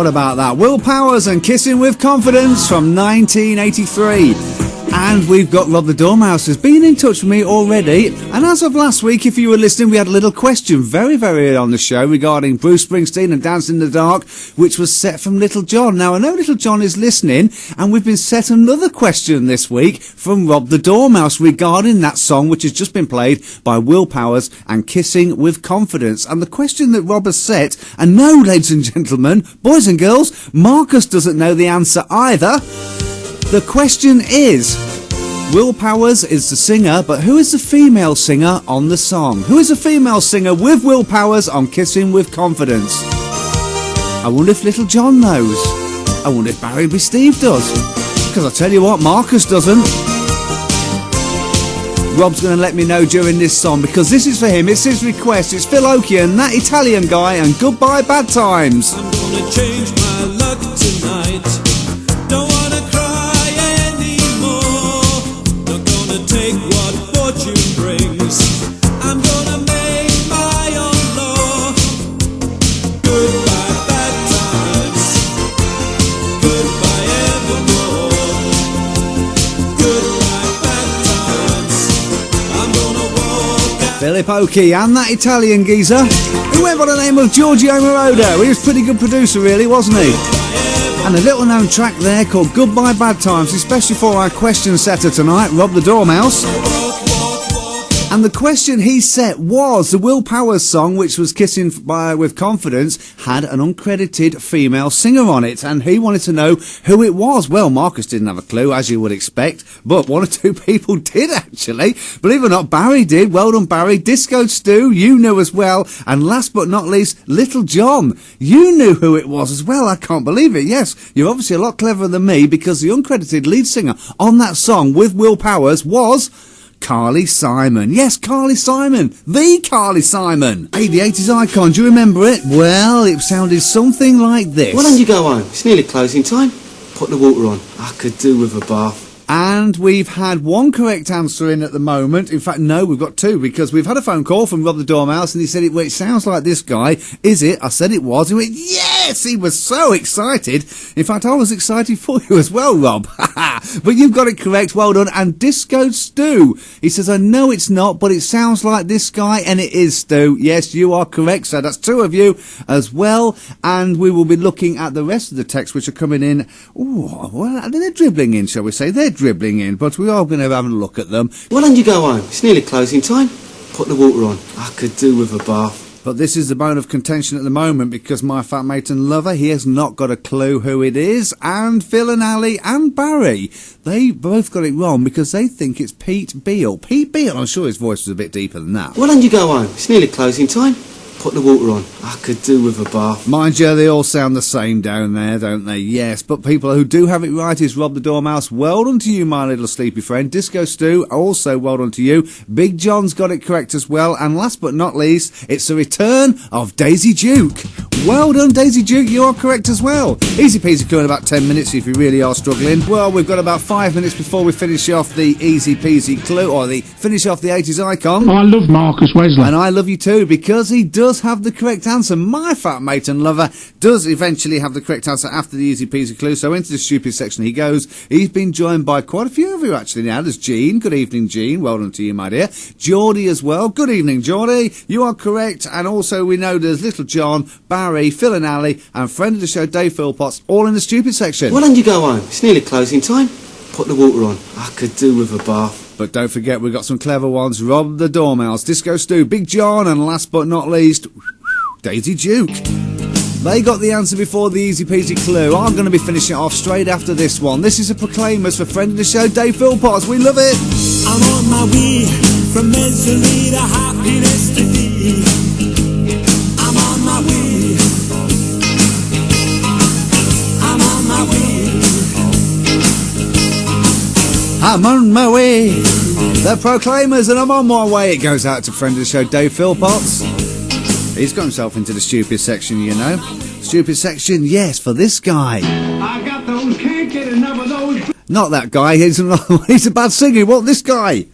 What about that? Will Powers and Kissing with Confidence from 1983. And we've got Rob the Dormouse has been in touch with me already. And as of last week, if you were listening, we had a little question very, very early on the show regarding Bruce Springsteen and Dance in the Dark, which was set from Little John. Now, I know Little John is listening, and we've been set another question this week from Rob the Dormouse regarding that song, which has just been played by Will Powers and Kissing with Confidence. And the question that Rob has set, and no, ladies and gentlemen, boys and girls, Marcus doesn't know the answer either. The question is, Will Powers is the singer, but who is the female singer on the song? Who is the female singer with Will Powers on Kissing with Confidence? I wonder if Little John knows. I wonder if Barry B. Steve does. Because I tell you what, Marcus doesn't. Rob's going to let me know during this song, because this is for him, it's his request. It's Phil Oakey, that Italian guy, and Goodbye Bad Times. I'm going to change my luck tonight. Don't want to cry anymore. Not going to take what fortune brings. I'm going to make my own law. Goodbye bad times. Goodbye evermore. Goodbye bad times. I'm going to walk out. Philip Oakey and that Italian geezer who went by the name of Giorgio Moroder. He was a pretty good producer, really, wasn't he? And a little known track there called Goodbye Bad Times, especially for our question setter tonight, Rob the Dormouse. And the question he set was the Will Powers song, which was Kissing with Confidence, had an uncredited female singer on it, and he wanted to know who it was. Well, Marcus didn't have a clue, as you would expect, but one or two people did, actually. Believe it or not, Barry did. Well done, Barry. Disco Stu, you knew as well. And last but not least, Little John. You knew who it was as well. I can't believe it. Yes, you're obviously a lot cleverer than me, because the uncredited lead singer on that song with Will Powers was Carly Simon. Yes, Carly Simon. The Carly Simon. Hey, the 80s icon. Do you remember it? Well, it sounded something like this. Why don't you go home? It's nearly closing time. Put the water on. I could do with a bath. And we've had one correct answer in at the moment. In fact, no, we've got two, because we've had a phone call from Rob the Dormouse, and he said, it sounds like this guy. Is it? I said it was. He went, yes! He was so excited. In fact, I was excited for you as well, Rob. But you've got it correct. Well done. And Disco Stu, he says, I know it's not, but it sounds like this guy, and it is Stu. Yes, you are correct. So that's two of you as well. And we will be looking at the rest of the texts which are coming in. Ooh, well, they're dribbling in, shall we say. They're dribbling in, but we are going to have a look at them. Why don't you go home? It's nearly closing time. Put the water on. I could do with a bath. But this is the bone of contention at the moment, because my fat mate and lover, he has not got a clue who it is, and Phil and Ali and Barry, they both got it wrong because they think it's Pete Beale. Pete Beale, I'm sure his voice was a bit deeper than that. Why don't you go home? It's nearly closing time. Put the water on. I could do with a bath. Mind you, they all sound the same down there, don't they? Yes, but people who do have it right is Rob the Dormouse. Well done to you, my little sleepy friend. Disco Stu, also well done to you. Big John's got it correct as well. And last but not least, it's the return of Daisy Duke. Well done, Daisy Duke, you are correct as well. Easy peasy in about 10 minutes if you really are struggling. Well, we've got about 5 minutes before we finish off the easy peasy clue, or finish off the 80s icon. I love Marcus Wesley. And I love you too, because he does have the correct answer. My fat mate and lover does eventually have the correct answer after the easy peasy clue. So into the stupid section he goes. He's been joined by quite a few of you actually now. There's Jean. Good evening, Jean. Well done to you, my dear. Geordie as well. Good evening, Geordie. You are correct. And also we know there's Little John, Barry, Phil and Ali, and friend of the show, Dave Philpotts, all in the stupid section. Why don't you go home? It's nearly closing time. Put the water on. I could do with a bath. But don't forget, we've got some clever ones. Rob the Dormouse, Disco Stu, Big John, and last but not least, Daisy Duke. They got the answer before the easy peasy clue. I'm going to be finishing it off straight after this one. This is a Proclaimers for friend of the show, Dave Philpotts. We love it. I'm on my way from misery to happiness today. I'm on my way. I'm on my way. I'm on my way. The Proclaimers, and I'm on my way. It goes out to friend of the show, Dave Philpotts. He's got himself into the stupid section, you know. Stupid section, yes, for this guy. I got those, can't get enough of those. Not that guy, he's a bad singer. What, this guy?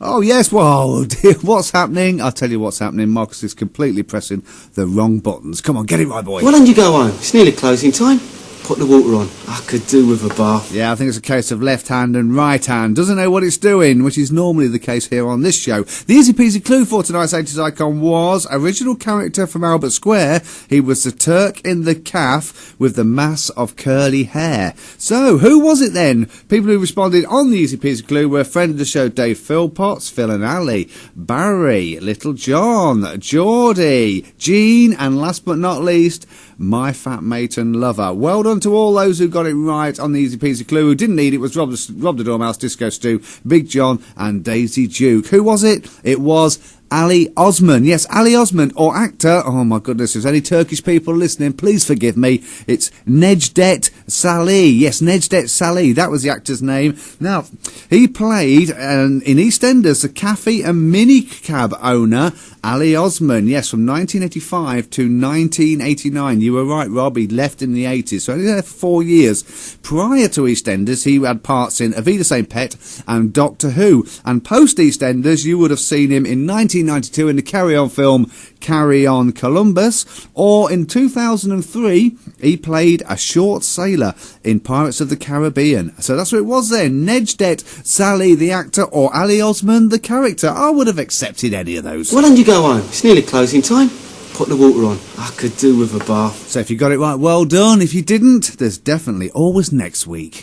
Oh, yes, well, dear, what's happening? I'll tell you what's happening. Marcus is completely pressing the wrong buttons. Come on, get it right, boy. Why don't you go home? It's nearly closing time. Put the water on. I could do with a bath. Yeah, I think it's a case of left hand and right hand. Doesn't know what it's doing, which is normally the case here on this show. The easy peasy clue for tonight's 80s icon was original character from Albert Square. He was the Turk in the calf with the mass of curly hair. So, who was it then? People who responded on the easy peasy clue were friend of the show Dave Philpotts, Phil and Ali, Barry, Little John, Geordie, Jean, and last but not least, my fat mate and lover. Well done to all those who got it right on the easy peasy clue. Who didn't need it was Rob the Dormouse, Disco Stew, Big John and Daisy Duke. Who was it? It was Ali Osman. Yes, Ali Osman, or actor. Oh my goodness, if there's any Turkish people listening, please forgive me. It's Necdet Salih. Yes, Necdet Salih. That was the actor's name. Now, he played in EastEnders the cafe and minicab owner, Ali Osman. Yes, from 1985 to 1989. You were right, Rob. He left in the 80s, so only there for 4 years. Prior to EastEnders, he had parts in Avida St. Pet and Doctor Who. And post EastEnders, you would have seen him in 1992 in the Carry On film Carry On Columbus, or in 2003 he played a short sailor in Pirates of the Caribbean. So that's what it was then. Necdet Salih the actor, or Ali Osman the character. I would have accepted any of those. Why don't you go home? It's nearly closing time. Put the water on. I could do with a bath. So if you got it right, well done. If you didn't, there's definitely always next week.